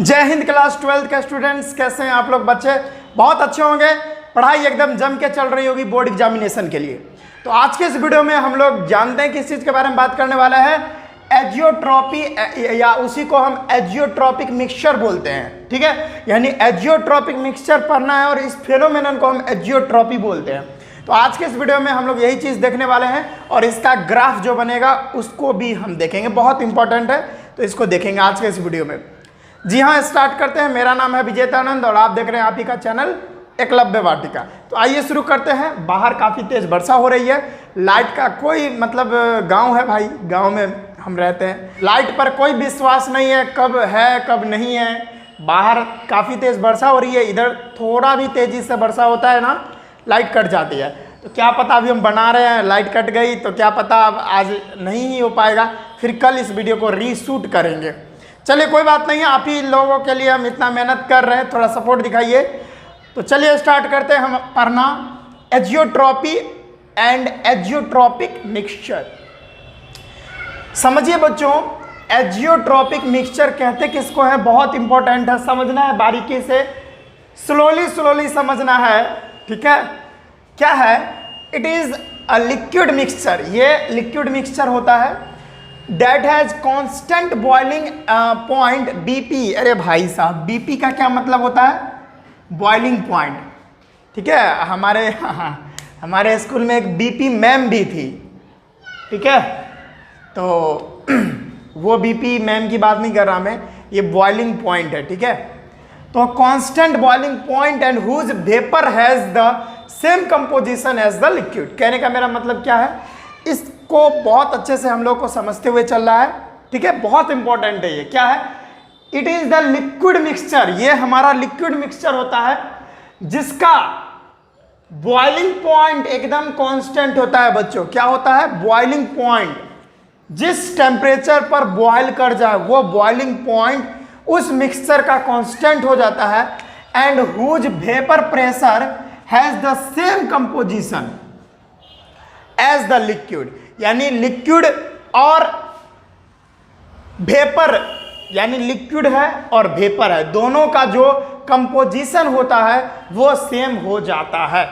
जय Hind. Class 12th के students कैसे हैं आप लोग? बच्चे बहुत अच्छे होंगे, पढ़ाई एकदम जम के चल रही होगी बोर्ड एग्जामिनेशन के लिए। तो आज के इस वीडियो में हम लोग जानते हैं किस चीज़ के बारे में बात करने वाला है, एजियोट्रॉपी, या उसी को हम एजियोट्रॉपिक मिक्सचर बोलते हैं। ठीक है, यानी एजियोट्रॉपिक मिक्सचर पढ़ना है और इस फेनोमेनन को हम एजियोट्रॉपी बोलते हैं। तो आज के इस वीडियो में हम लोग यही चीज़ देखने वाले हैं और इसका ग्राफ जो बनेगा उसको भी हम देखेंगे, बहुत इंपॉर्टेंट है, तो इसको देखेंगे आज के इस वीडियो में। जी हाँ, स्टार्ट करते हैं। मेरा नाम है विजेतानंद और आप देख रहे हैं आप ही का चैनल एकलव्य वाटिका। तो आइए शुरू करते हैं। बाहर काफ़ी तेज़ वर्षा हो रही है, लाइट का कोई मतलब, गांव है भाई, गांव में हम रहते हैं, लाइट पर कोई विश्वास नहीं है कब नहीं है। बाहर काफ़ी तेज़ वर्षा हो रही है, इधर थोड़ा भी तेज़ी से वर्षा होता है ना, लाइट कट जाती है। तो क्या पता अभी हम बना रहे हैं, लाइट कट गई तो क्या पता अब आज नहीं ही हो पाएगा, फिर कल इस वीडियो को रीशूट करेंगे। चलिए कोई बात नहीं है, आप ही लोगों के लिए हम इतना मेहनत कर रहे हैं, थोड़ा सपोर्ट दिखाइए। तो चलिए स्टार्ट करते हैं हम पढ़ना एजियोट्रॉपी एंड एजियोट्रॉपिक मिक्सचर। समझिए बच्चों, एजियोट्रॉपिक मिक्सचर कहते किसको है, बहुत इंपॉर्टेंट है, समझना है बारीकी से, स्लोली समझना है। ठीक है, क्या है? It is a liquid mixture. ये लिक्विड मिक्सचर होता है that has constant boiling point BP. अरे भाई साहब, बीपी का क्या मतलब होता है? Boiling point. ठीक है, हमारे स्कूल में एक बीपी मैम भी थी। ठीक है, तो वो बीपी मैम की बात नहीं कर रहा मैं, ये बॉइलिंग पॉइंट है। ठीक है, तो constant boiling point and whose vapour has the same composition as the liquid. कहने का मेरा मतलब क्या है, इसको बहुत अच्छे से हम लोग को समझते हुए चल रहा है। ठीक है, बहुत इंपॉर्टेंट है ये। क्या है? It is the liquid mixture. ये हमारा लिक्विड मिक्सचर होता है जिसका बॉइलिंग पॉइंट एकदम कांस्टेंट होता है। बच्चों क्या होता है? Boiling point. जिस टेम्परेचर पर बॉयल कर जाए वो बॉइलिंग पॉइंट उस मिक्सचर का कांस्टेंट हो जाता है। And whose vapour pressure has the same composition as the liquid. यानी लिक्विड और वेपर, यानी लिक्विड है और वेपर है, दोनों का जो कंपोजिशन होता है वो सेम हो जाता है।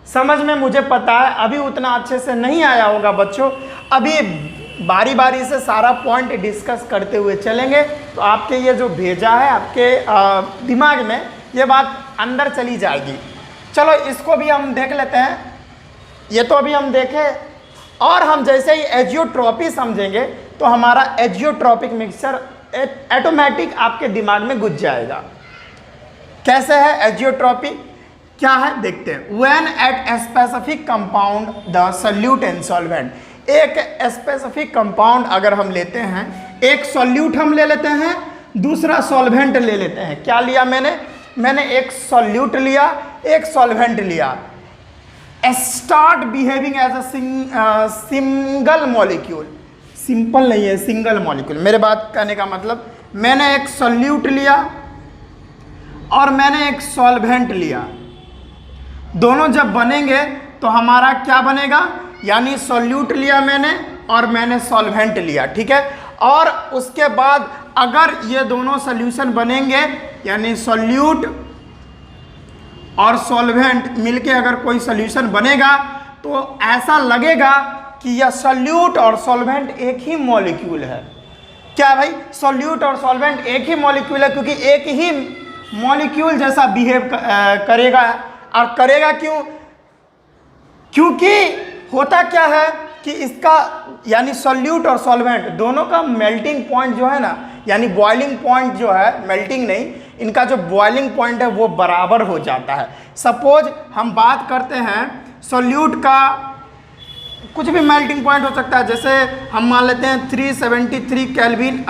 समझ में मुझे पता है अभी उतना अच्छे से नहीं आया होगा बच्चों, अभी बारी बारी से सारा पॉइंट डिस्कस करते हुए चलेंगे तो आपके ये जो भेजा है आपके दिमाग में ये बात अंदर चली जाएगी। चलो इसको भी हम देख लेते हैं। ये तो अभी हम देखें और हम जैसे ही एजियोट्रॉपी समझेंगे तो हमारा एजियोट्रॉपिक मिक्सचर ऑटोमेटिक आपके दिमाग में घुस जाएगा। कैसे है एजियोट्रॉपी, क्या है देखते हैं। When at specific compound the solute and solvent. एक स्पेसिफिक कंपाउंड अगर हम लेते हैं, एक सॉल्यूट हम ले लेते हैं, दूसरा सॉल्वेंट ले लेते हैं। क्या लिया मैंने एक सॉल्यूट लिया, एक सॉल्वेंट लिया। Start behaving as a single molecule. Simple नहीं है, सिंगल मॉलिक्यूल। मेरे बात कहने का मतलब, मैंने एक सॉल्यूट लिया और मैंने एक सॉल्वेंट लिया, दोनों जब बनेंगे तो हमारा क्या बनेगा, यानी सॉल्यूट लिया मैंने और मैंने सॉल्वेंट लिया। ठीक है, और उसके बाद अगर ये दोनों सॉल्यूशन बनेंगे, यानी सॉल्यूट और सॉल्वेंट मिलके अगर कोई सॉल्यूशन बनेगा तो ऐसा लगेगा कि यह सॉल्यूट और सॉल्वेंट एक ही मॉलिक्यूल है। क्या भाई? सॉल्यूट और सॉल्वेंट एक ही मॉलिक्यूल है, क्योंकि एक ही मॉलिक्यूल जैसा बिहेव करेगा। और करेगा क्यों? क्योंकि होता क्या है कि इसका यानी सॉल्यूट और सॉल्वेंट दोनों का मेल्टिंग पॉइंट जो है ना, यानी बॉइलिंग पॉइंट जो है, मेल्टिंग नहीं, इनका जो बॉइलिंग पॉइंट है वो बराबर हो जाता है। सपोज हम बात करते हैं सॉल्यूट का, कुछ भी मेल्टिंग पॉइंट हो सकता है, जैसे हम मान लेते हैं 373 केल्विन,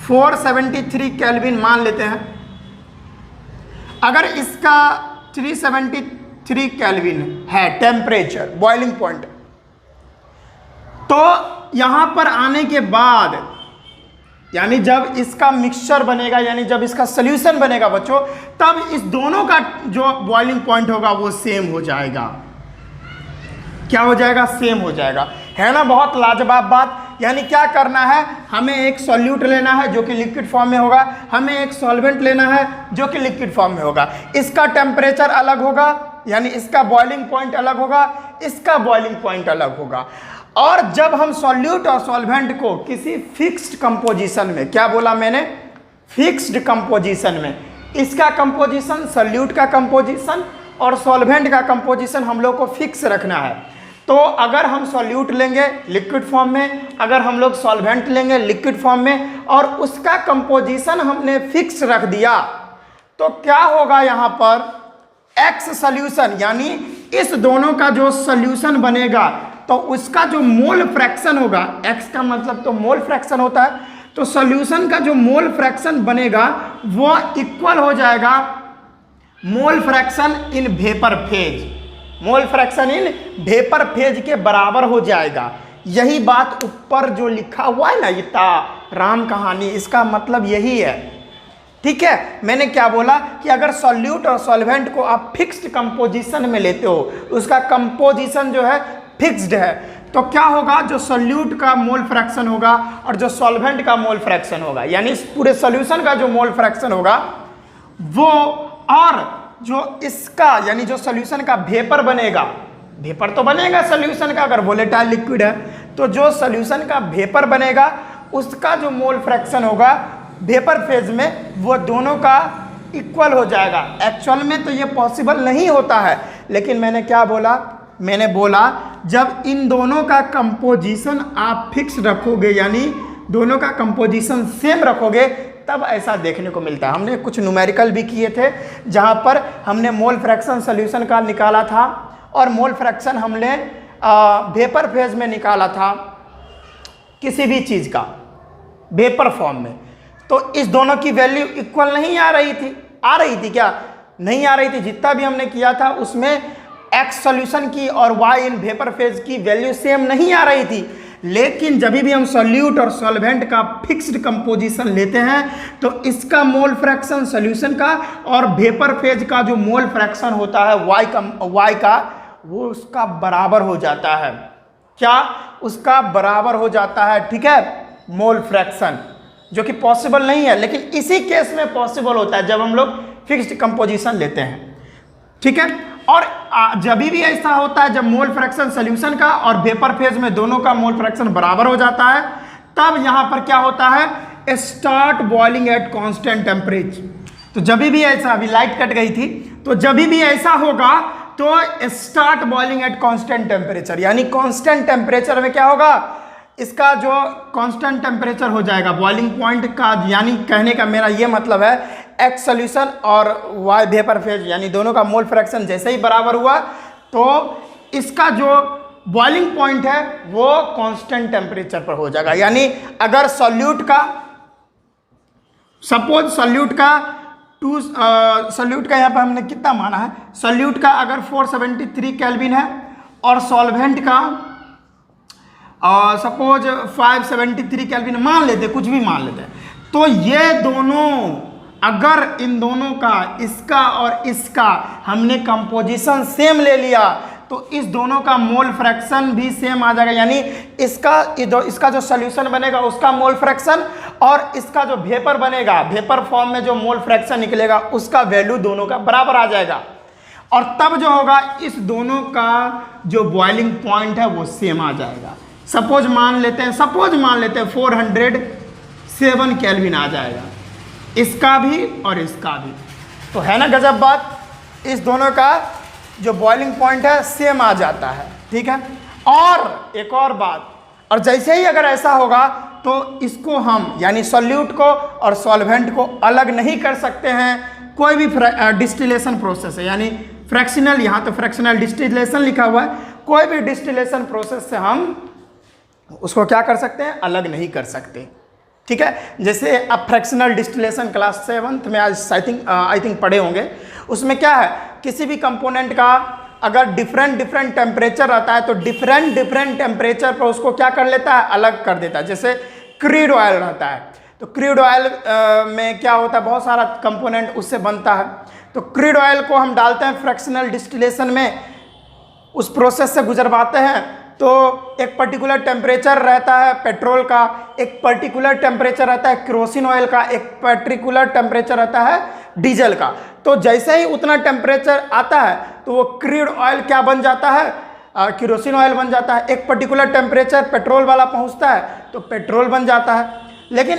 473 केल्विन मान लेते हैं। अगर इसका 373 केल्विन है टेम्परेचर, बॉइलिंग पॉइंट, तो यहां पर आने के बाद, यानी जब इसका मिक्सचर बनेगा, यानी जब इसका सॉल्यूशन बनेगा बच्चों, तब इस दोनों का जो बॉइलिंग पॉइंट होगा वो सेम हो जाएगा। क्या हो जाएगा? सेम हो जाएगा। है ना बहुत लाजवाब बात। यानी क्या करना है, हमें एक सॉल्यूट लेना है जो कि लिक्विड फॉर्म में होगा, हमें एक सॉल्वेंट लेना है जो कि लिक्विड फॉर्म में होगा। इसका टेम्परेचर अलग होगा, यानी इसका बॉइलिंग पॉइंट अलग होगा, इसका बॉइलिंग पॉइंट अलग होगा। और जब हम सॉल्यूट और सॉल्वेंट को किसी फिक्स्ड कंपोजिशन में, क्या बोला मैंने, फिक्स्ड कंपोजिशन में, इसका कंपोजिशन, सॉल्यूट का कंपोजिशन और सॉल्वेंट का कंपोजिशन हम लोग को फिक्स रखना है। तो अगर हम सॉल्यूट लेंगे लिक्विड फॉर्म में, अगर हम लोग सॉल्वेंट लेंगे लिक्विड फॉर्म में और उसका कंपोजिशन हमने फिक्स रख दिया, तो क्या होगा यहाँ पर, एक्स सॉल्यूशन, यानी इस दोनों का जो सॉल्यूशन बनेगा तो उसका जो मोल फ्रैक्शन होगा, एक्स का मतलब तो मोल फ्रैक्शन होता है, तो सॉल्यूशन का जो मोल फ्रैक्शन बनेगा वो इक्वल हो जाएगा mole fraction in vapour phase, mole fraction in vapour phase के बराबर हो जाएगा। यही बात ऊपर जो लिखा हुआ है ना, इतना राम कहानी, इसका मतलब यही है। ठीक है, मैंने क्या बोला कि अगर सॉल्यूट और सॉल्वेंट को आप फिक्स्ड कंपोजिशन में लेते हो, उसका कंपोजिशन जो है फिक्स्ड है, तो क्या होगा, जो सॉल्यूट का मोल फ्रैक्शन होगा और जो सॉल्वेंट का मोल फ्रैक्शन होगा, यानी इस पूरे सॉल्यूशन का जो मोल फ्रैक्शन होगा वो, और जो इसका यानी जो सॉल्यूशन का वेपर बनेगा, वेपर तो बनेगा सॉल्यूशन का, अगर वोलेटाइल लिक्विड है तो जो सॉल्यूशन का वेपर बनेगा उसका जो मोल फ्रैक्शन होगा वेपर फेज में, वो दोनों का इक्वल हो जाएगा। एक्चुअल में तो ये पॉसिबल नहीं होता है, लेकिन मैंने क्या बोला, मैंने बोला जब इन दोनों का कंपोजिशन आप फिक्स रखोगे, यानी दोनों का कंपोजिशन सेम रखोगे, तब ऐसा देखने को मिलता है। हमने कुछ न्यूमेरिकल भी किए थे जहाँ पर हमने मोल फ्रैक्शन सॉल्यूशन का निकाला था और मोल फ्रैक्शन हमने वेपर फेज में निकाला था किसी भी चीज़ का वेपर फॉर्म में। तो इस दोनों की वैल्यू इक्वल नहीं आ रही थी, आ रही थी क्या, नहीं आ रही थी। जितना भी हमने किया था उसमें एक्स सॉल्यूशन की और वाई इन वेपर फेज की वैल्यू सेम नहीं आ रही थी। लेकिन जब भी हम सॉल्यूट और सॉल्वेंट का फिक्स्ड कंपोजिशन लेते हैं तो इसका मोल फ्रैक्शन सॉल्यूशन का और वेपर फेज का जो मोल फ्रैक्शन होता है वाई का वो उसका बराबर हो जाता है। क्या, उसका बराबर हो जाता है। ठीक है, मोल फ्रैक्शन, जो कि पॉसिबल नहीं है, लेकिन इसी केस में पॉसिबल होता है जब हम लोग फिक्स्ड कंपोजिशन लेते हैं। ठीक है, और जब भी ऐसा होता है जब मोल फ्रैक्शन सॉल्यूशन का और वेपर फेज में दोनों का मोल फ्रैक्शन बराबर हो जाता है, तब यहां पर क्या होता है, start boiling at constant temperature. तो जब भी ऐसा, अभी लाइट कट गई थी, तो जब भी ऐसा होगा तो start boiling at constant temperature, यानी कांस्टेंट टेम्परेचर में क्या होगा, इसका जो कांस्टेंट टेम्परेचर हो जाएगा बॉइलिंग पॉइंट का, यानी कहने का मेरा ये मतलब है एक्स सॉल्यूशन और वाई वेपर फेज, यानी दोनों का मोल फ्रैक्शन जैसे ही बराबर हुआ तो इसका जो बॉइलिंग पॉइंट है वो कांस्टेंट टेम्परेचर पर हो जाएगा। यानी अगर सॉल्यूट का, सपोज सॉल्यूट का सॉल्यूट का यहाँ पर हमने कितना माना है, सॉल्यूट का अगर 473 केल्विन है और सॉल्वेंट का सपोज 573 केल्विन मान लेते, कुछ भी मान लेते, तो ये दोनों, अगर इन दोनों का, इसका और इसका हमने कंपोजिशन सेम ले लिया तो इस दोनों का मोल फ्रैक्शन भी सेम आ जाएगा। यानी इसका जो सॉल्यूशन बनेगा उसका मोल फ्रैक्शन और इसका जो वेपर बनेगा, वेपर फॉर्म में जो मोल फ्रैक्शन निकलेगा उसका वैल्यू दोनों का बराबर आ जाएगा। और तब जो होगा इस दोनों का जो बॉइलिंग पॉइंट है वो सेम आ जाएगा। सपोज मान लेते हैं 407 केल्विन आ जाएगा, इसका भी और इसका भी। तो है ना गजब बात, इस दोनों का जो बॉइलिंग पॉइंट है सेम आ जाता है। ठीक है, और एक और बात, और जैसे ही अगर ऐसा होगा तो इसको हम यानी सॉल्यूट को और सॉल्वेंट को अलग नहीं कर सकते हैं। कोई भी डिस्टिलेशन प्रोसेस है, यानी फ्रैक्शनल, यहाँ तो फ्रैक्शनल डिस्टिलेशन लिखा हुआ है, कोई भी डिस्टिलेशन प्रोसेस से हम उसको क्या कर सकते हैं, अलग नहीं कर सकते। ठीक है, जैसे अब फ्रैक्शनल डिस्टिलेशन क्लास 7th में आज आई थिंक पढ़े होंगे, उसमें क्या है, किसी भी कंपोनेंट का अगर डिफरेंट टेम्परेचर रहता है तो डिफरेंट टेम्परेचर पर उसको क्या कर लेता है, अलग कर देता है। जैसे क्रूड ऑयल रहता है तो क्रूड ऑयल में क्या होता है, बहुत सारा कंपोनेंट उससे बनता है, तो क्रूड ऑयल को हम डालते हैं फ्रैक्शनल डिस्टिलेशन में, उस प्रोसेस से गुजरवाते हैं, तो एक पर्टिकुलर टेम्परेचर रहता है पेट्रोल का, एक पर्टिकुलर टेम्परेचर रहता है केरोसिन ऑयल का, एक पर्टिकुलर टेम्परेचर रहता है डीजल का। तो जैसे ही उतना टेम्परेचर आता है तो वो क्रूड ऑयल क्या बन जाता है, केरोसिन ऑयल बन जाता है। एक पर्टिकुलर टेम्परेचर पेट्रोल वाला पहुंचता है तो पेट्रोल बन जाता है। लेकिन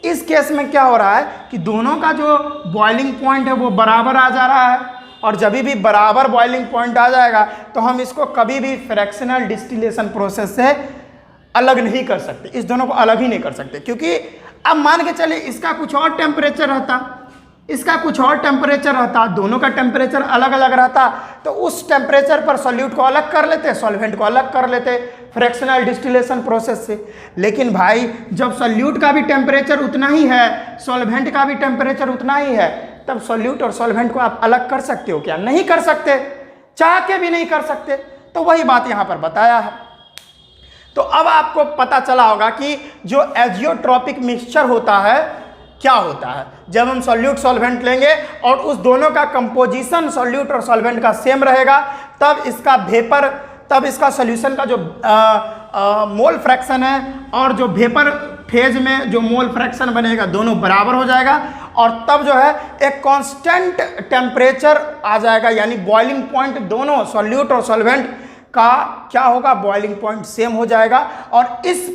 इस केस में क्या हो रहा है कि दोनों का जो बॉइलिंग पॉइंट है वो बराबर आ जा रहा है, और जब भी बराबर बॉइलिंग पॉइंट आ जाएगा तो हम इसको कभी भी फ्रैक्शनल डिस्टिलेशन प्रोसेस से अलग नहीं कर सकते, इस दोनों को अलग ही नहीं कर सकते। क्योंकि अब मान के चले इसका कुछ और टेम्परेचर रहता, इसका कुछ और टेम्परेचर रहता, दोनों का टेम्परेचर अलग अलग रहता, तो उस टेम्परेचर पर सॉल्यूट को अलग कर लेते, सॉल्वेंट को अलग कर लेते फ्रैक्शनल डिस्टिलेशन प्रोसेस से। लेकिन भाई जब सॉल्यूट का भी टेम्परेचर उतना ही है, सॉल्वेंट का भी टेम्परेचर उतना ही है, तब सॉल्यूट और सॉल्वेंट को आप अलग कर सकते हो क्या? नहीं कर सकते, चाह के भी नहीं कर सकते। तो वही बात यहाँ पर बताया है। तो अब आपको पता चला होगा कि जो एजियोट्रॉपिक मिक्सचर होता है क्या होता है। जब हम सॉल्यूट सॉल्वेंट लेंगे और उस दोनों का कंपोजिशन सॉल्यूट और सॉल्वेंट का सेम रहेगा, तब इसका वेपर, तब इसका सॉल्यूशन का जो मोल फ्रैक्शन है और जो वेपर फेज में जो मोल फ्रैक्शन बनेगा दोनों बराबर हो जाएगा, और तब जो है एक कांस्टेंट टेम्परेचर आ जाएगा, यानी बॉइलिंग पॉइंट दोनों सॉल्यूट और सॉल्वेंट का क्या होगा, बॉइलिंग पॉइंट सेम हो जाएगा। और इस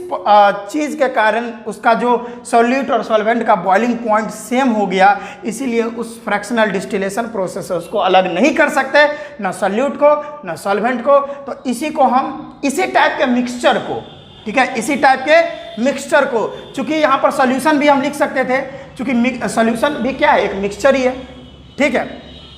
चीज़ के कारण उसका जो सॉल्यूट और सॉल्वेंट का बॉइलिंग पॉइंट सेम हो गया, इसीलिए उस फ्रैक्शनल डिस्टिलेशन प्रोसेस से उसको अलग नहीं कर सकते, ना सॉल्यूट को ना सॉल्वेंट को। तो इसी को हम, इसी टाइप के मिक्सचर को, ठीक है, इसी टाइप के मिक्सचर को, चूंकि यहाँ पर सॉल्यूशन भी हम लिख सकते थे, चूंकि सॉल्यूशन भी क्या है, एक मिक्सचर ही है, ठीक है,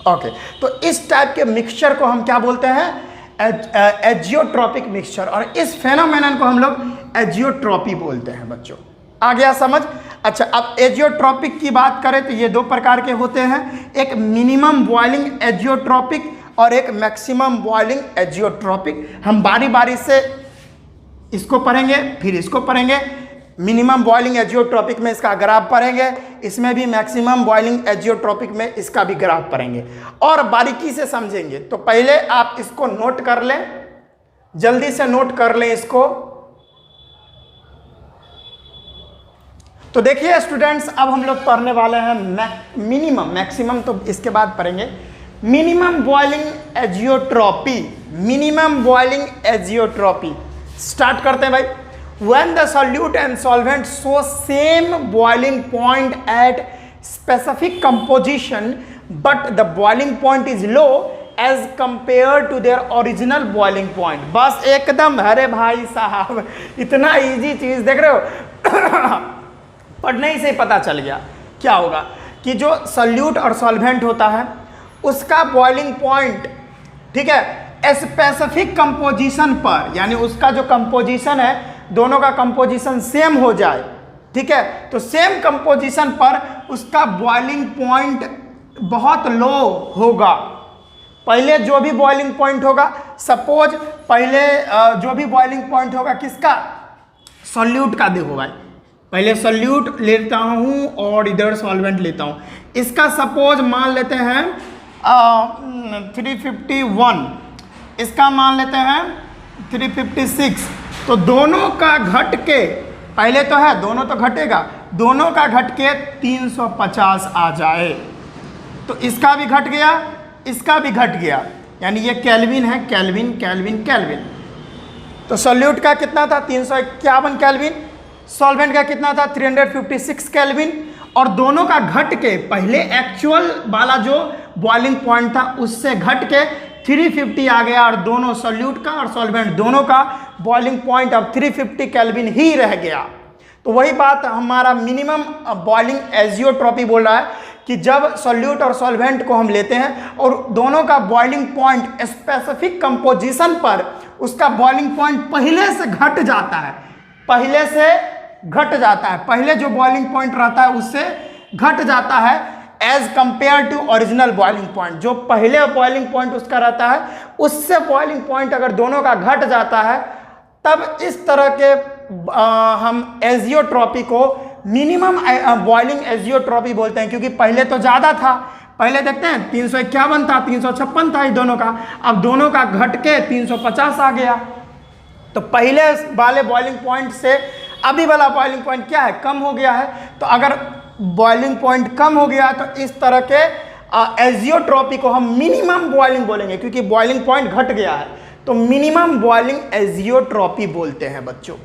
ओके। तो इस टाइप के मिक्सचर को हम क्या बोलते हैं, एजियोट्रॉपिक मिक्सचर, और इस फेनोमेनन को हम लोग एजियोट्रॉपी बोलते हैं बच्चों। आ गया समझ? अच्छा, अब एजियोट्रॉपिक की बात करें तो ये दो प्रकार के होते हैं, एक मिनिमम बॉइलिंग एजियोट्रॉपिक और एक मैक्सिमम बॉइलिंग एजियोट्रॉपिक। हम बारी बारी से इसको पढ़ेंगे फिर इसको पढ़ेंगे। मिनिमम बॉइलिंग एजियोट्रॉपिक में इसका ग्राफ पढ़ेंगे, इसमें भी मैक्सिमम बॉइलिंग एजियोट्रॉपिक में इसका भी ग्राफ पढ़ेंगे और बारीकी से समझेंगे। तो पहले आप इसको नोट कर लें, जल्दी से नोट कर लें इसको। तो देखिए स्टूडेंट्स, अब हम लोग पढ़ने वाले हैं मिनिमम, मैक्सिमम तो इसके बाद पढ़ेंगे। Minimum boiling azeotropy, minimum boiling azeotropy start करते हैं भाई। When the solute and solvent show same boiling point at specific composition, but the boiling point is low as compared to their original boiling point। बस एकदम, अरे भाई साहब इतना easy चीज देख रहे हो पढ़ने ही से पता चल गया क्या होगा कि जो सॉल्यूट और सॉल्वेंट होता है उसका बॉइलिंग पॉइंट, ठीक है, स्पेसिफिक कंपोजिशन पर, यानी उसका जो कंपोजिशन है दोनों का कंपोजिशन सेम हो जाए, ठीक है, तो सेम कंपोजिशन पर उसका बॉइलिंग पॉइंट बहुत लो होगा। पहले जो भी बॉइलिंग पॉइंट होगा, सपोज पहले जो भी बॉइलिंग पॉइंट होगा किसका, सॉल्यूट का। देखो भाई, पहले सॉल्यूट लेता हूँ और इधर सॉल्वेंट लेता हूँ। इसका सपोज मान लेते हैं 351, इसका मान लेते हैं 356। तो दोनों का घट के, पहले तो है दोनों तो घटेगा, दोनों का घट के 350 आ जाए, तो इसका भी घट गया, इसका भी घट गया, यानी ये केल्विन है, केल्विन केल्विन केल्विन। तो सॉल्यूट का कितना था 351 केल्विन, सॉल्वेंट का कितना था 356 केल्विन, और दोनों का घट के, पहले एक्चुअल वाला जो बॉइलिंग पॉइंट था उससे घट के 350 आ गया, और दोनों सॉल्यूट का और सॉल्वेंट दोनों का बॉइलिंग पॉइंट अब 350 केल्विन ही रह गया। तो वही बात हमारा मिनिमम बॉइलिंग एजियोट्रॉपी बोल रहा है कि जब सॉल्यूट और सॉल्वेंट को हम लेते हैं और दोनों का बॉइलिंग पॉइंट स्पेसिफिक कंपोजिशन पर उसका बॉइलिंग पॉइंट पहले से घट जाता है, पहले से घट जाता है, पहले जो बॉइलिंग पॉइंट रहता है उससे घट जाता है as compare to original boiling point. जो पहले बॉइलिंग पॉइंट उसका रहता है उससे बॉइलिंग पॉइंट अगर दोनों का घट जाता है, तब इस तरह के हम एजियोट्रॉपी को मिनिमम बॉइलिंग एजियोट्रॉपी बोलते हैं, क्योंकि पहले तो ज़्यादा था। पहले देखते हैं 351 था, 356 था ये दोनों का, अब दोनों का घट के 350 आ गया। तो पहले वाले बॉइलिंग पॉइंट से अभी वाला बॉइलिंग पॉइंट क्या है, कम हो गया है। तो अगर बॉइलिंग पॉइंट कम हो गया तो इस तरह के एजियोट्रॉपी को हम मिनिमम बॉइलिंग बोलेंगे, क्योंकि बॉइलिंग पॉइंट घट गया है तो मिनिमम बॉइलिंग एजियोट्रॉपी बोलते हैं बच्चों,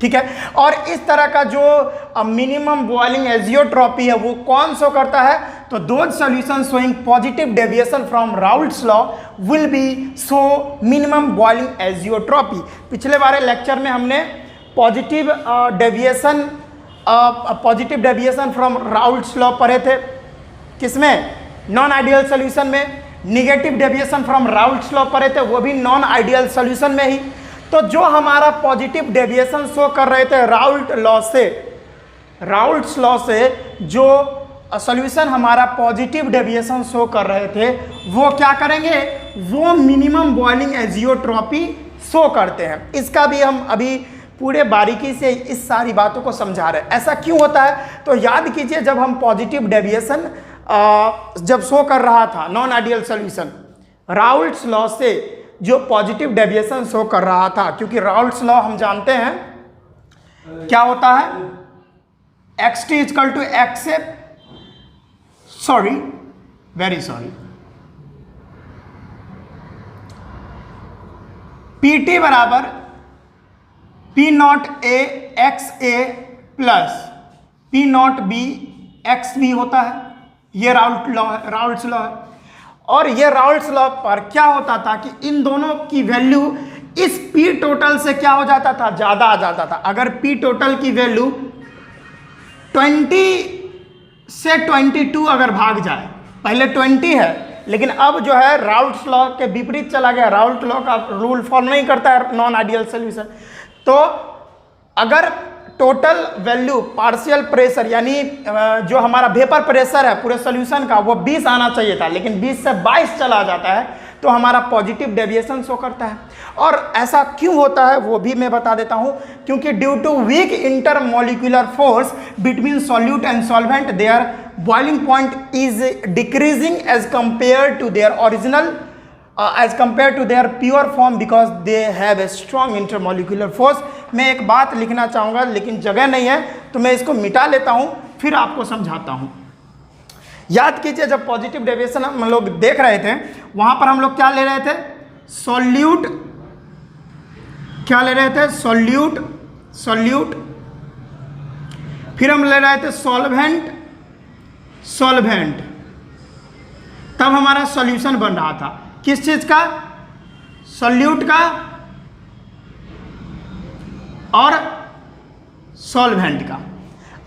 ठीक है। और इस तरह का जो मिनिमम बॉइलिंग एजियोट्रॉपी है वो कौन शो करता है, तो those solution showing positive deviation from Raoult's law will be show minimum boiling azeotropy. पिछले वाले लेक्चर में हमने positive deviation from Raoult's law पढ़े थे, किसमें, नॉन आइडियल सॉल्यूशन में। Negative deviation from Raoult's law पढ़े थे, वो भी नॉन आइडियल सॉल्यूशन में ही। तो जो हमारा पॉजिटिव डेविएशन शो कर रहे थे राउल्ट्स लॉ से जो सॉल्यूशन हमारा पॉजिटिव डेविएशन शो कर रहे थे वो क्या करेंगे, वो मिनिमम बॉइलिंग एजियोट्रॉपी शो करते हैं। इसका भी हम अभी पूरे बारीकी से इस सारी बातों को समझा रहे हैं। ऐसा क्यों होता है, तो याद कीजिए जब हम पॉजिटिव डेविएशन जब शो कर रहा था non ideal solution, Raoult's law से जो पॉजिटिव डेविएशन शो कर रहा था, क्योंकि राउल्ट्स लॉ हम जानते हैं क्या होता है, xt equal to x, PT बराबर P not A x a plus P not B x b होता है। ये राउल्ट्स लॉ है। और ये राउल्ट्स लॉ पर क्या होता था कि इन दोनों की वैल्यू इस P टोटल से क्या हो जाता था, ज़्यादा आ जाता था। अगर P टोटल की वैल्यू 20 से 22 अगर भाग जाए, पहले 20 है लेकिन अब जो है राउल्ट्स लॉ के विपरीत चला गया, राउल्ट लॉ का रूल फॉलो नहीं करता है नॉन आइडियल सॉल्यूशन। तो अगर टोटल वैल्यू पार्शियल प्रेशर यानी जो हमारा वेपर प्रेशर है पूरे सॉल्यूशन का वो 20 आना चाहिए था, लेकिन 20 से 22 चला जाता है तो हमारा पॉजिटिव डेविएशन शो करता है। और ऐसा क्यों होता है वो भी मैं बता देता हूं, क्योंकि due to weak intermolecular force between solute and solvent their boiling point is decreasing as compare to their original as compared to their pure form because they have a strong intermolecular force। मैं एक बात लिखना चाहूँगा लेकिन जगह नहीं है तो मैं इसको मिटा लेता हूँ फिर आपको समझाता हूँ। याद कीजिए जब पॉजिटिव डेविएशन हम लोग देख रहे थे वहाँ पर हम लोग क्या ले रहे थे, सॉल्यूट, क्या ले रहे थे, सॉल्यूट, फिर हम ले रहे थे सॉल्वेंट, तब हमारा सॉल्यूशन बन रहा था किस चीज का, सॉल्यूट का और सॉल्वेंट का।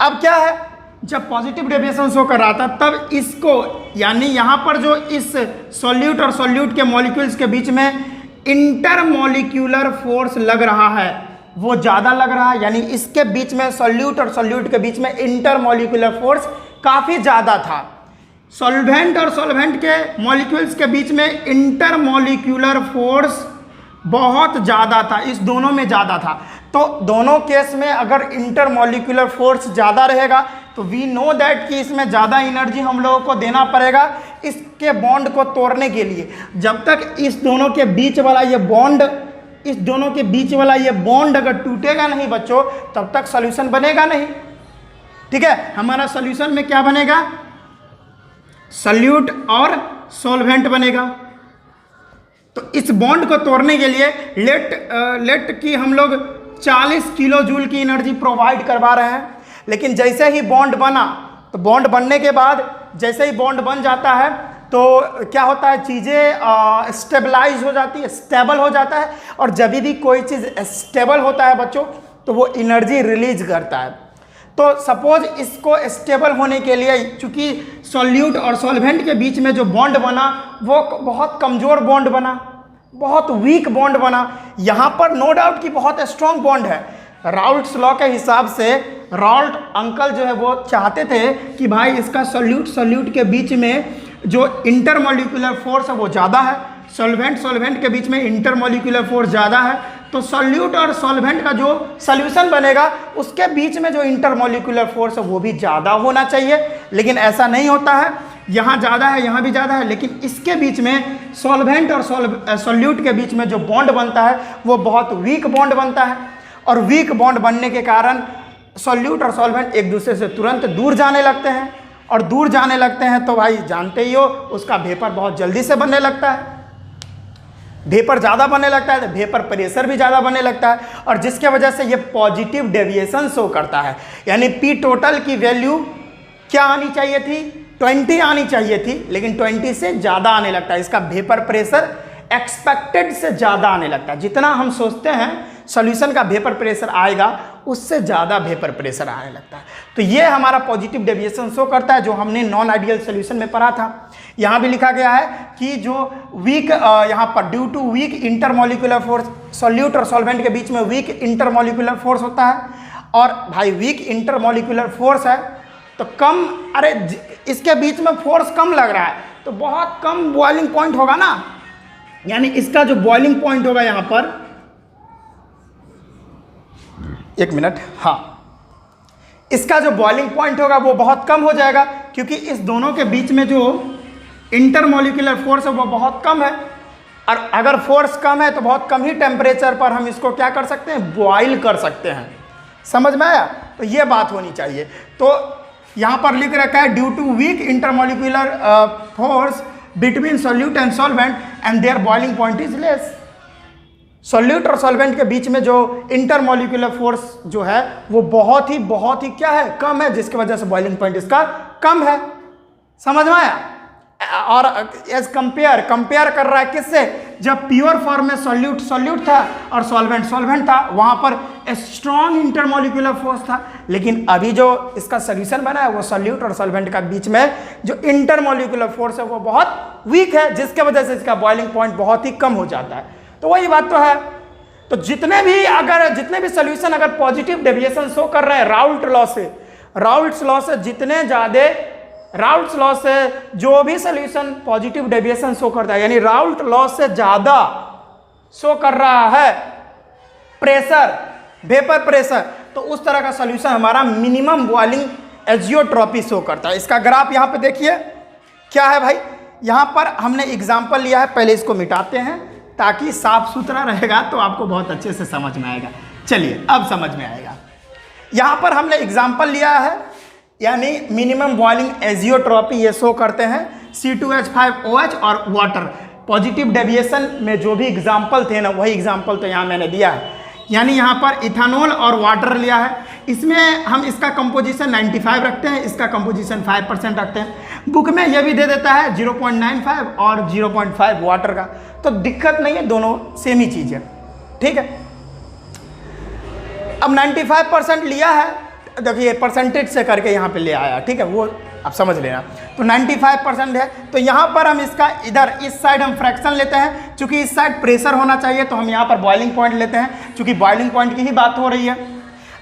अब क्या है, जब पॉजिटिव डेविएशन शो कर रहा था तब इसको यानी यहां पर जो इस सॉल्यूट और सॉल्यूट के मॉलिक्यूल्स के बीच में इंटरमॉलिक्यूलर फोर्स लग रहा है वो ज़्यादा लग रहा है, यानी इसके बीच में सॉल्यूट और सॉल्यूट के बीच में इंटरमॉलिक्यूलर फोर्स काफ़ी ज़्यादा था। सॉल्वेंट और सॉल्वेंट के मॉलिक्यूल्स के बीच में इंटरमॉलिक्यूलर फोर्स बहुत ज़्यादा था, इस दोनों में ज़्यादा था। तो दोनों केस में अगर इंटरमॉलिक्यूलर फोर्स ज़्यादा रहेगा तो वी नो दैट कि इसमें ज़्यादा एनर्जी हम लोगों को देना पड़ेगा इसके बॉन्ड को तोड़ने के लिए। जब तक इस दोनों के बीच वाला ये बॉन्ड अगर टूटेगा नहीं बच्चों तब तक सॉल्यूशन बनेगा नहीं। ठीक है, हमारा सॉल्यूशन में क्या बनेगा, सॉल्यूट और सॉल्वेंट बनेगा। तो इस बॉन्ड को तोड़ने के लिए लेट की हम लोग 40 किलो जूल की एनर्जी प्रोवाइड करवा रहे हैं, लेकिन जैसे ही बॉन्ड बना तो बॉन्ड बनने के बाद जैसे ही बॉन्ड बन जाता है तो क्या होता है, चीज़ें स्टेबलाइज हो जाती है, स्टेबल हो जाता है। और जब भी कोई चीज़ स्टेबल होता है बच्चों तो वो एनर्जी रिलीज करता है। तो सपोज इसको स्टेबल होने के लिए चूंकि सॉल्यूट और सॉल्वेंट के बीच में जो बॉन्ड बना वो बहुत कमज़ोर बॉन्ड बना, बहुत वीक बॉन्ड बना। यहाँ पर नो डाउट कि बहुत स्ट्रॉन्ग बॉन्ड है। राउल्ट्स लॉ के हिसाब से राउल्ट अंकल जो है वो चाहते थे कि भाई इसका सॉल्यूट के बीच में जो इंटरमॉलिक्यूलर फोर्स है वो ज़्यादा है, सॉल्वेंट के बीच में इंटरमॉलिक्यूलर फोर्स ज़्यादा है, तो सॉल्यूट और सॉल्वेंट का जो सॉल्यूशन बनेगा उसके बीच में जो इंटरमॉलिक्यूलर फोर्स है वो भी ज़्यादा होना चाहिए। लेकिन ऐसा नहीं होता है। यहाँ ज़्यादा है, यहाँ भी ज़्यादा है, लेकिन इसके बीच में सॉल्वेंट और सॉल्यूट के बीच में जो बॉन्ड बनता है वो बहुत वीक बॉन्ड बनता है, और वीक बॉन्ड बनने के कारण सॉल्यूट और सॉल्वेंट एक दूसरे से तुरंत दूर जाने लगते हैं, और दूर जाने लगते हैं तो भाई जानते ही हो उसका वेपर बहुत जल्दी से बनने लगता है। वेपर ज़्यादा बनने लगता है तो वेपर प्रेशर भी ज़्यादा बनने लगता है, और जिसके वजह से ये पॉजिटिव डेविएशन शो करता है। यानी पी टोटल की वैल्यू क्या आनी चाहिए थी, 20 आनी चाहिए थी, लेकिन 20 से ज़्यादा आने लगता है। इसका वेपर प्रेशर एक्सपेक्टेड से ज़्यादा आने लगता है। जितना हम सोचते हैं सॉल्यूशन का वेपर प्रेशर आएगा, उससे ज़्यादा वेपर प्रेशर आने लगता है। तो ये हमारा पॉजिटिव डेविएशन शो करता है, जो हमने नॉन आइडियल सॉल्यूशन में पढ़ा था। यहाँ भी लिखा गया है कि जो वीक यहाँ पर due to weak intermolecular force, solute और सॉल्वेंट के बीच में वीक इंटरमोलिकुलर फोर्स होता है, और भाई वीक इंटरमोलिकुलर फोर्स है तो कम, अरे इसके बीच में फोर्स कम लग रहा है तो बहुत कम बॉइलिंग पॉइंट होगा ना। यानी इसका जो बॉइलिंग पॉइंट होगा यहाँ पर, एक मिनट, हाँ, इसका जो बॉइलिंग पॉइंट होगा वो बहुत कम हो जाएगा, क्योंकि इस दोनों के बीच में जो इंटरमोलिकुलर फोर्स है वो बहुत कम है, और अगर फोर्स कम है तो बहुत कम ही टेम्परेचर पर हम इसको क्या कर सकते हैं, बॉइल कर सकते हैं। समझ में आया? तो ये बात होनी चाहिए। तो यहाँ पर लिख रखा है due to weak intermolecular force between solute and solvent and their boiling point is less. Solute और सॉल्वेंट के बीच में जो इंटरमोलिकुलर फोर्स जो है वो बहुत ही क्या है, कम है, जिसकी वजह से बॉइलिंग पॉइंट इसका कम है। समझ में आया? और एज कंपेयर कर रहा है किससे, जब प्योर फॉर्म में सॉल्यूट था और सॉल्वेंट था, वहां पर स्ट्रॉन्ग इंटरमोलिकुलर फोर्स था, लेकिन अभी जो इसका सोल्यूशन बना है वो सॉल्यूट और सॉल्वेंट का बीच में जो इंटरमोलिकुलर फोर्स है वो बहुत वीक है, जिसके वजह से इसका बॉइलिंग पॉइंट बहुत ही कम हो जाता है। तो वही बात तो है। तो जितने भी सोल्यूशन अगर पॉजिटिव डेविएशन शो कर रहे हैं राउल्ट्स लॉ से जितने ज़्यादा, राउल्ट्स लॉ से जो भी सोल्यूशन पॉजिटिव डेविएशन शो करता है, यानी राउल्ट लॉ से ज़्यादा शो कर रहा है प्रेशर, वेपर प्रेशर, तो उस तरह का सोल्यूशन हमारा मिनिमम बॉइलिंग एजियोट्रॉपी शो करता है। इसका ग्राफ यहाँ पे देखिए क्या है भाई, यहाँ पर हमने एग्जाम्पल लिया है, पहले इसको मिटाते हैं ताकि साफ सुथरा रहेगा तो आपको बहुत अच्छे से समझ में आएगा। चलिए अब समझ में आएगा। यहाँ पर हमने एग्जाम्पल लिया है, यानी मिनिमम बॉइलिंग एजियोट्रॉपी ये शो करते हैं C2H5OH और वाटर। पॉजिटिव डेविएशन में जो भी एग्जाम्पल थे ना, वही एग्जाम्पल तो यहाँ मैंने दिया है। यानी यहाँ पर इथेनॉल और वाटर लिया है, इसमें हम इसका कंपोजिशन 95 रखते हैं, इसका कंपोजिशन 5% रखते हैं। बुक में ये भी दे देता है 0.95 और 0.5 वाटर का, तो दिक्कत नहीं है, दोनों सेम ही चीज़ है। ठीक है, अब 95% लिया है, देखिए परसेंटेज से करके यहाँ पे ले आया, ठीक है, वो आप समझ लेना। तो 95% है, तो यहाँ पर हम इसका इधर इस साइड हम फ्रैक्शन लेते हैं, क्योंकि इस साइड प्रेशर होना चाहिए, तो हम यहाँ पर बॉइलिंग पॉइंट लेते हैं, क्योंकि बॉइलिंग पॉइंट की ही बात हो रही है।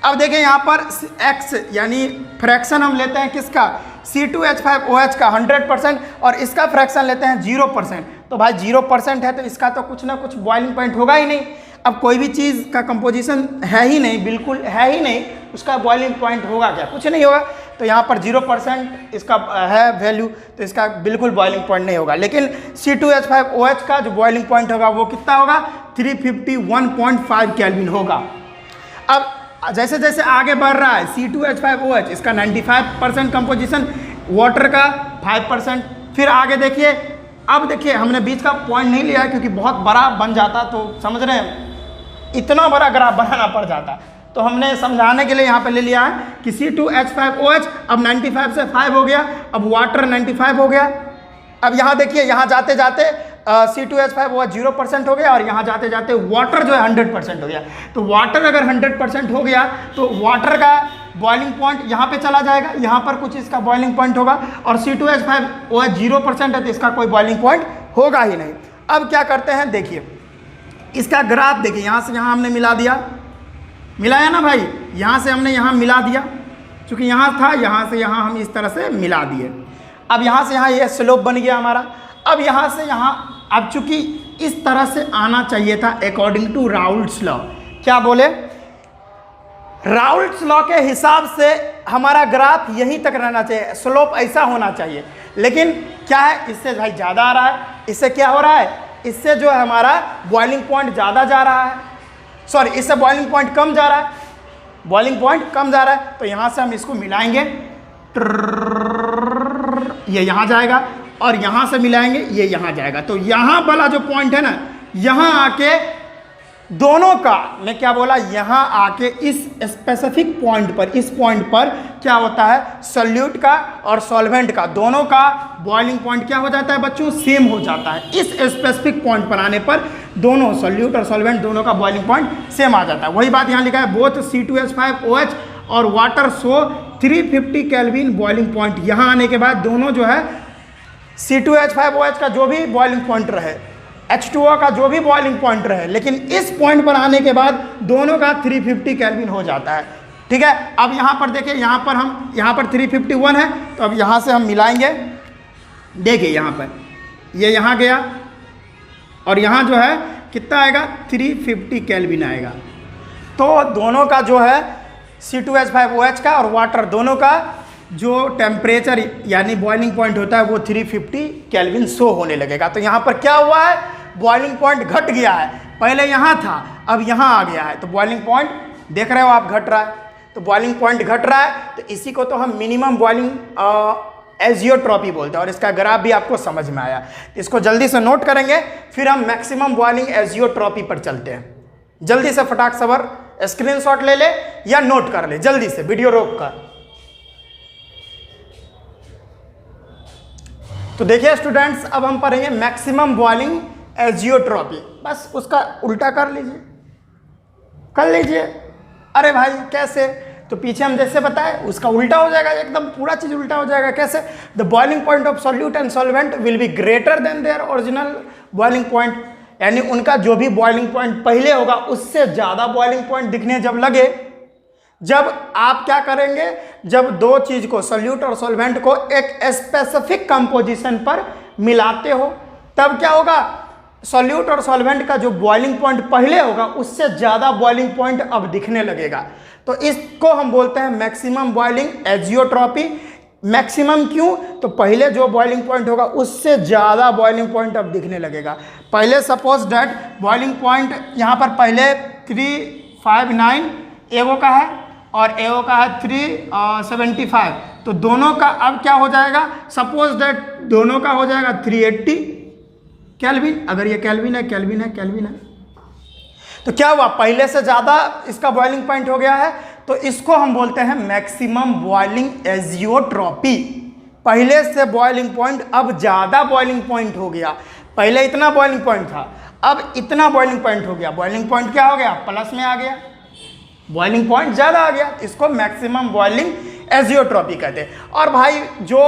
अब देखिए यहाँ पर x यानी फ्रैक्शन हम लेते हैं किसका, C2H5OH का 100%, और इसका फ्रैक्शन लेते हैं 0%। तो भाई 0% है तो इसका तो कुछ ना कुछ बॉइलिंग पॉइंट होगा ही नहीं। अब कोई भी चीज़ का कंपोजिशन है ही नहीं, बिल्कुल है ही नहीं, उसका बॉइलिंग पॉइंट होगा क्या, कुछ नहीं होगा। तो यहाँ पर 0% इसका है वैल्यू, तो इसका बिल्कुल बॉइलिंग पॉइंट नहीं होगा। लेकिन C2H5OH का जो बॉइलिंग पॉइंट होगा वो कितना होगा, 351.5 केल्विन होगा। अब जैसे जैसे आगे बढ़ रहा है C2H5OH, इसका 95% कंपोजिशन, वाटर का 5%, फिर आगे देखिए। अब देखिए हमने बीच का पॉइंट नहीं लिया क्योंकि बहुत बड़ा बन जाता, तो समझ रहे हैं, इतना बड़ा ग्राफ बनाना पड़ जाता, तो हमने समझाने के लिए यहाँ पे ले लिया है कि C2H5OH अब 95 से 5 हो गया, अब वाटर 95 हो गया। अब यहाँ देखिए, यहाँ जाते जाते C2H5OH 0% हो गया, और यहाँ जाते जाते वाटर जो है 100% हो गया। तो वाटर अगर 100% हो गया तो वाटर का बॉइलिंग पॉइंट यहाँ पे चला जाएगा, यहाँ पर कुछ इसका बॉइलिंग पॉइंट होगा, और C2H5OH 0% है तो इसका कोई बॉइलिंग पॉइंट होगा ही नहीं। अब क्या करते हैं, देखिए इसका ग्राफ देखिए, यहाँ से यहाँ हमने मिलाया ना भाई, यहाँ से हमने यहाँ मिला दिया, क्योंकि यहाँ था, यहाँ से यहाँ हम इस तरह से मिला दिए। अब यहाँ से यहाँ ये स्लोप बन गया हमारा। अब यहाँ से यहाँ, अब चूंकि इस तरह से आना चाहिए था अकॉर्डिंग टू राउल्ट्स लॉ। क्या बोले, राउल्ट्स लॉ के हिसाब से हमारा ग्राफ यहीं तक रहना चाहिए, स्लोप ऐसा होना चाहिए। लेकिन क्या है, इससे भाई ज़्यादा आ रहा है, इससे क्या हो रहा है, इससे जो है हमारा बॉइलिंग पॉइंट ज़्यादा जा रहा है, सॉरी इससे बॉइलिंग पॉइंट कम जा रहा है, बॉइलिंग पॉइंट कम जा रहा है। तो यहाँ से हम इसको मिलाएंगे, ये यहाँ जाएगा और यहाँ से मिलाएंगे, ये यहाँ जाएगा। तो यहाँ वाला जो पॉइंट है ना, यहाँ आके दोनों का, मैं क्या बोला, यहाँ आके इस स्पेसिफिक पॉइंट पर, इस पॉइंट पर क्या होता है, सॉल्यूट का और सॉल्वेंट का दोनों का बॉइलिंग पॉइंट क्या हो जाता है बच्चों, सेम हो जाता है। इस स्पेसिफिक पॉइंट पर आने पर दोनों सॉल्यूट और सॉल्वेंट दोनों का बॉइलिंग पॉइंट सेम आ जाता है। वही बात यहाँ लिखा है, बोथ C2H5OH और water show 350 kelvin boiling point. यहाँ आने के बाद दोनों जो है C2H5OH का जो भी बॉइलिंग पॉइंट रहे, H2O का जो भी बॉइलिंग पॉइंट रहे, लेकिन इस पॉइंट पर आने के बाद दोनों का 350 केल्विन हो जाता है। ठीक है, अब यहाँ पर देखिए, यहाँ पर 351 है, तो अब यहाँ से हम मिलाएंगे। देखिए यहाँ पर ये यहाँ गया और यहाँ जो है कितना आएगा, 350 केल्विन आएगा। तो दोनों का जो है C2H5OH का और वाटर दोनों का जो टेम्परेचर यानी बॉइलिंग पॉइंट होता है वो 350 केल्विन शो होने लगेगा। तो यहाँ पर क्या हुआ है, बॉइलिंग पॉइंट घट गया है, पहले यहाँ था अब यहाँ आ गया है। तो बॉइलिंग पॉइंट देख रहे हो आप घट रहा है, तो बॉइलिंग पॉइंट घट रहा है, तो इसी को तो हम मिनिमम बॉइलिंग एजियोट्रॉपी बोलते हैं। और इसका ग्राफ भी आपको समझ में आया, इसको जल्दी से नोट करेंगे, फिर हम मैक्सिमम बॉइलिंग एजियोट्रॉपी पर चलते हैं। जल्दी से फटाक सबर स्क्रीनशॉट ले ले या नोट कर ले, जल्दी से वीडियो रोक कर। तो देखिए स्टूडेंट्स, अब हम पढ़ेंगे मैक्सिमम बॉइलिंग एजियोट्रॉपी। बस उसका उल्टा कर लीजिए। अरे भाई कैसे, तो पीछे हम जैसे बताए उसका उल्टा हो जाएगा, एकदम पूरा चीज उल्टा हो जाएगा। कैसे, the boiling point of solute and solvent will be greater than their original boiling point, यानी उनका जो भी बॉइलिंग पॉइंट पहले होगा उससे ज़्यादा बॉइलिंग पॉइंट दिखने जब लगे, जब आप क्या करेंगे, जब दो चीज को, सॉल्यूट और सॉल्वेंट को एक स्पेसिफिक कंपोजिशन पर मिलाते हो, तब क्या होगा, सॉल्यूट और सॉल्वेंट का जो बॉइलिंग पॉइंट पहले होगा उससे ज़्यादा बॉइलिंग पॉइंट अब दिखने लगेगा। तो इसको हम बोलते हैं मैक्सिमम बॉइलिंग एजियोट्रॉपी। मैक्सिमम क्यों, तो पहले जो बॉइलिंग पॉइंट होगा उससे ज़्यादा बॉइलिंग पॉइंट अब दिखने लगेगा। पहले सपोज दैट बॉइलिंग पॉइंट यहाँ पर पहले 359 एओ का है और एओ का है 375, तो दोनों का अब क्या हो जाएगा, सपोज दैट दोनों का हो जाएगा 380 केल्विन। अगर ये केल्विन है, तो क्या हुआ, पहले से ज़्यादा इसका बॉइलिंग पॉइंट हो गया है, तो इसको हम बोलते हैं मैक्सिमम बॉइलिंग एजियोट्रॉपी। पहले से बॉइलिंग पॉइंट अब ज़्यादा बॉइलिंग पॉइंट हो गया, पहले इतना बॉइलिंग पॉइंट था अब इतना बॉइलिंग पॉइंट हो गया, बॉइलिंग पॉइंट क्या हो गया, प्लस में आ गया, बॉइलिंग पॉइंट ज़्यादा आ गया, इसको मैक्सिमम बॉइलिंग एजियोट्रॉपी कहते हैं। और भाई जो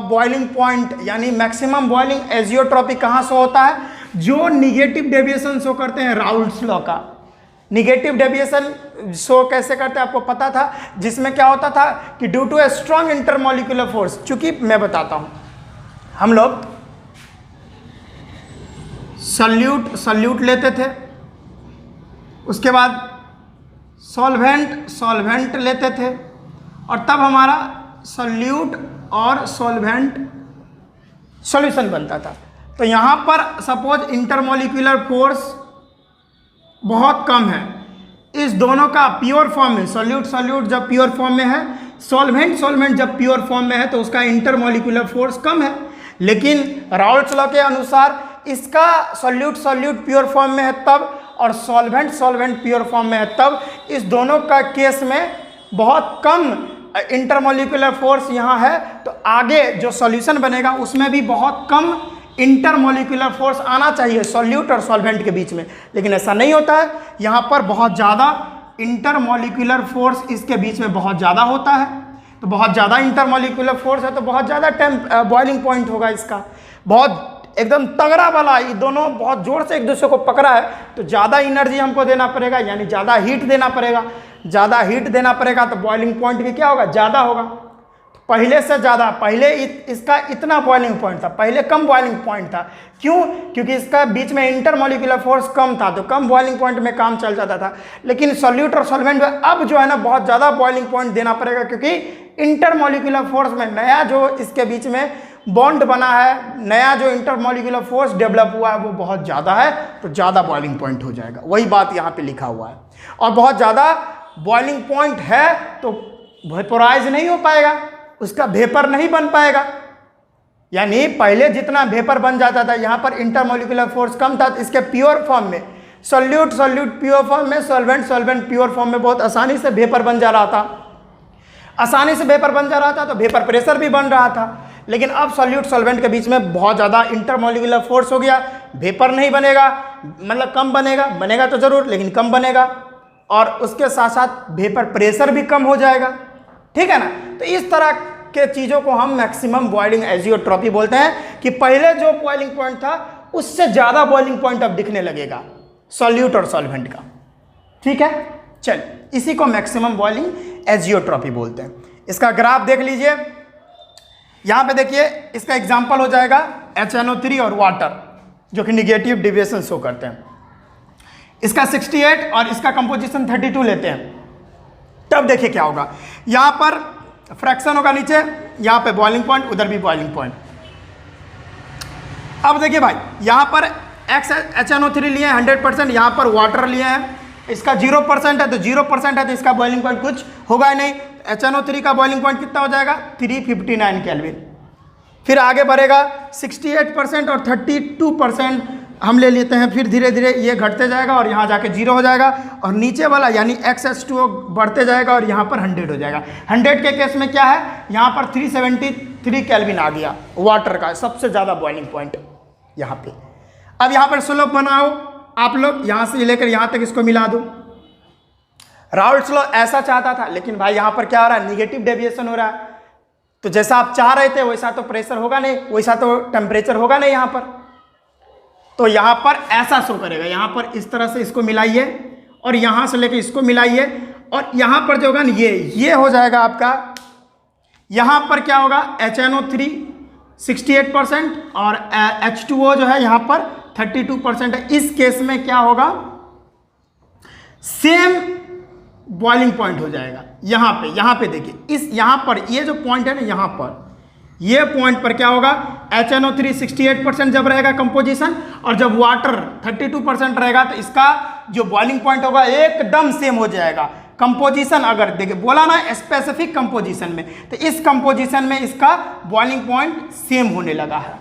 बॉइलिंग पॉइंट यानी मैक्सिमम बॉइलिंग एजियोट्रॉपी कहाँ से होता है, जो निगेटिव डेविएशन शो करते हैं, राउल्ट्स लॉ का निगेटिव डेविएशन शो कैसे करते हैं आपको पता था, जिसमें क्या होता था कि due to a strong intermolecular force, चूंकि मैं बताता हूं, हम लोग सॉल्यूट लेते थे, उसके बाद सॉल्वेंट लेते थे, और तब हमारा सॉल्यूट और सॉल्वेंट सॉल्यूशन बनता था। तो यहाँ पर सपोज इंटरमोलिकुलर फोर्स बहुत कम है, इस दोनों का प्योर फॉर्म में, सॉल्यूट जब प्योर फॉर्म में है, सॉल्वेंट जब प्योर फॉर्म में है, तो उसका इंटरमोलिकुलर फोर्स कम है। लेकिन राउल्ट्स लॉ के अनुसार इसका सॉल्यूट प्योर फॉर्म में है तब, और सॉल्वेंट प्योर फॉर्म में है तब, इस दोनों का केस में बहुत कम इंटरमोलिकुलर फोर्स यहाँ है, तो आगे जो सॉल्यूशन बनेगा उसमें भी बहुत कम इंटरमोलिकुलर फोर्स आना चाहिए सॉल्यूट और सॉल्वेंट के बीच में, लेकिन ऐसा नहीं होता है। यहाँ पर बहुत ज़्यादा इंटरमोलिकुलर फोर्स इसके बीच में बहुत ज़्यादा होता है, तो बहुत ज़्यादा इंटरमोलिकुलर फोर्स है तो बहुत ज़्यादा बॉइलिंग पॉइंट होगा इसका, बहुत एकदम तगड़ा वाला, ये दोनों बहुत जोर से एक दूसरे को पकड़ा है, तो ज़्यादा एनर्जी हमको देना पड़ेगा, यानी ज़्यादा हीट देना पड़ेगा, ज़्यादा हीट देना पड़ेगा, तो बॉइलिंग पॉइंट भी क्या होगा, ज़्यादा होगा। पहले से ज़्यादा, पहले इसका इतना बॉइलिंग पॉइंट था, पहले कम बॉइलिंग पॉइंट था। क्यों? क्योंकि इसका बीच में इंटरमॉलिक्यूलर फोर्स कम था, तो कम बॉइलिंग पॉइंट में काम चल जाता था। लेकिन सॉल्यूट और सॉल्वेंट में अब जो है ना बहुत ज़्यादा बॉइलिंग पॉइंट देना पड़ेगा, क्योंकि इंटरमॉलिक्यूलर फोर्स में नया जो इसके बीच में बॉन्ड बना है, नया जो इंटरमॉलिक्यूलर फोर्स डेवलप हुआ है वो बहुत ज़्यादा है, तो ज़्यादा बॉइलिंग पॉइंट हो जाएगा। वही बात यहाँ पे लिखा हुआ है। और बहुत ज़्यादा बॉइलिंग पॉइंट है तो वेपोराइज नहीं हो पाएगा, उसका वेपर नहीं बन पाएगा। यानी पहले जितना वेपर बन जाता था, यहाँ पर इंटरमॉलिक्यूलर फोर्स कम था, तो इसके प्योर फॉर्म में सॉल्यूट प्योर फॉर्म में, सॉल्वेंट प्योर फॉर्म में बहुत आसानी से वेपर बन जा रहा था। आसानी से वेपर बन जा रहा था तो वेपर प्रेशर भी बन रहा था। लेकिन अब सॉल्यूट सॉल्वेंट के बीच में बहुत ज़्यादा इंटरमॉलिक्यूलर फोर्स हो गया, वेपर नहीं बनेगा, मतलब कम बनेगा, बनेगा तो ज़रूर लेकिन कम बनेगा, और उसके साथ साथ वेपर प्रेशर भी कम हो जाएगा। ठीक है ना? तो इस तरह के चीज़ों को हम मैक्सिमम बॉइलिंग एजियोट्रॉपी बोलते हैं, कि पहले जो बॉइलिंग पॉइंट था उससे ज़्यादा बॉइलिंग पॉइंट अब दिखने लगेगा सॉल्यूट और सॉल्वेंट का। ठीक है, चल इसी को मैक्सिमम बॉइलिंग एजियोट्रॉपी बोलते हैं। इसका ग्राफ देख लीजिए, यहाँ पे देखिए, इसका एग्जाम्पल हो जाएगा HNO3 और वाटर, जो कि निगेटिव डिविएशन शो करते हैं। इसका 68 और इसका कंपोजिशन 32 लेते हैं, तब देखिए क्या होगा। यहाँ पर फ्रैक्शन होगा नीचे, यहाँ पे बॉइलिंग पॉइंट, उधर भी बॉइलिंग पॉइंट। अब देखिए भाई, यहाँ पर HNO3 लिए 100%, यहाँ पर वाटर लिए हैं, इसका 0% है, तो 0% है तो इसका बॉइलिंग पॉइंट कुछ होगा ही नहीं। HNO3 का बॉइलिंग पॉइंट कितना हो जाएगा? 359 केल्विन। फिर आगे बढ़ेगा 68% और 32% हम ले लेते हैं, फिर धीरे धीरे ये घटते जाएगा और यहाँ जाके 0 हो जाएगा, और नीचे वाला यानी XH2O बढ़ते जाएगा और यहाँ पर 100 हो जाएगा। 100 के केस में क्या है, यहाँ पर 373 केल्विन आ गया, वाटर का सबसे ज़्यादा बॉइलिंग पॉइंट यहाँ पे। अब यहाँ पर स्लोप बनाओ आप लोग, यहाँ से लेकर यहाँ तक इसको मिला दो। राउल्ट लॉ ऐसा चाहता था, लेकिन भाई यहाँ पर क्या हो रहा है, निगेटिव डेविएशन हो रहा है। तो जैसा आप चाह रहे थे वैसा तो प्रेशर होगा नहीं, वैसा तो टेम्परेचर होगा नहीं यहाँ पर, तो यहाँ पर ऐसा शो करेगा। यहाँ पर इस तरह से इसको मिलाइए और यहाँ से लेकर इसको मिलाइए, और यहाँ पर जो होगा ना ये हो जाएगा आपका। यहाँ पर क्या होगा, HNO3 68% और H2O जो है यहाँ पर 32% है। इस केस में क्या होगा, सेम बॉइलिंग पॉइंट हो जाएगा। यहाँ पे देखिए, इस यहाँ पर ये जो पॉइंट है ना, यहाँ पर ये पॉइंट पर क्या होगा, HNO3 68% जब रहेगा कंपोजिशन, और जब वाटर 32% रहेगा, तो इसका जो बॉइलिंग पॉइंट होगा एकदम सेम हो जाएगा। कंपोजिशन अगर देखिए बोला ना स्पेसिफिक कंपोजिशन में, तो इस कंपोजिशन में इसका बॉइलिंग पॉइंट सेम होने लगा है,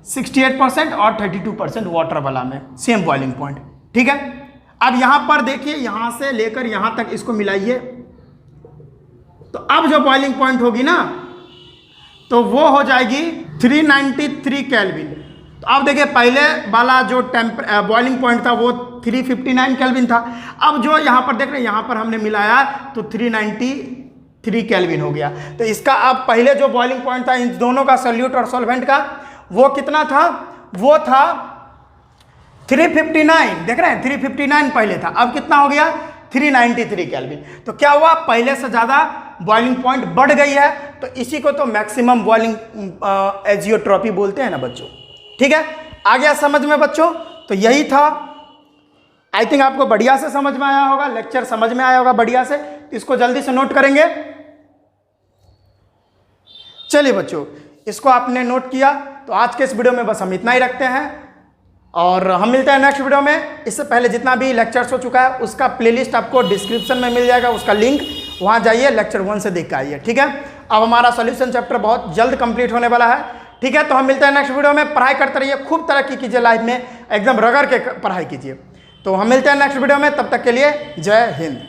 68% और 32% वाटर वाला में सेम बॉइलिंग पॉइंट। ठीक है, अब यहाँ पर देखिए, यहाँ से लेकर यहाँ तक इसको मिलाइए, तो अब जो बॉइलिंग पॉइंट होगी ना, तो वो हो जाएगी 393 केल्विन। तो अब देखिए, पहले वाला जो बॉइलिंग पॉइंट था वो 359 केल्विन था। अब जो यहाँ पर देख रहे हैं, यहाँ पर हमने मिलाया तो 393 केल्विन हो गया। तो इसका अब पहले जो बॉइलिंग पॉइंट था इन दोनों का, सॉल्यूट और सॉल्वेंट का, वो कितना था, वो था 359। देख रहे हैं, 359 पहले था, अब कितना हो गया, 393 केल्विन। तो क्या हुआ, पहले से ज़्यादा बॉइलिंग पॉइंट बढ़ गई है। तो इसी को तो मैक्सिमम बॉइलिंग एजियोट्रॉपी बोलते हैं ना बच्चों। ठीक है, आ गया समझ में बच्चों? तो यही था, आई थिंक आपको बढ़िया से समझ में आया होगा, लेक्चर समझ में आया होगा बढ़िया से। इसको जल्दी से नोट करेंगे। चलिए बच्चों, इसको आपने नोट किया, तो आज के इस वीडियो में बस हम इतना ही रखते हैं, और हम मिलते हैं नेक्स्ट वीडियो में। इससे पहले जितना भी लेक्चर्स हो चुका है उसका प्लेलिस्ट आपको डिस्क्रिप्शन में मिल जाएगा, उसका लिंक, वहाँ जाइए, लेक्चर 1 से देख के आइए। ठीक है, अब हमारा सॉल्यूशन चैप्टर बहुत जल्द कंप्लीट होने वाला है। ठीक है, तो हम मिलते हैं नेक्स्ट वीडियो में। पढ़ाई करते रहिए, खूब तरक्की कीजिए लाइफ में, एकदम रगड़ के पढ़ाई कीजिए। तो हम मिलते हैं नेक्स्ट वीडियो में, तब तक के लिए जय हिंद।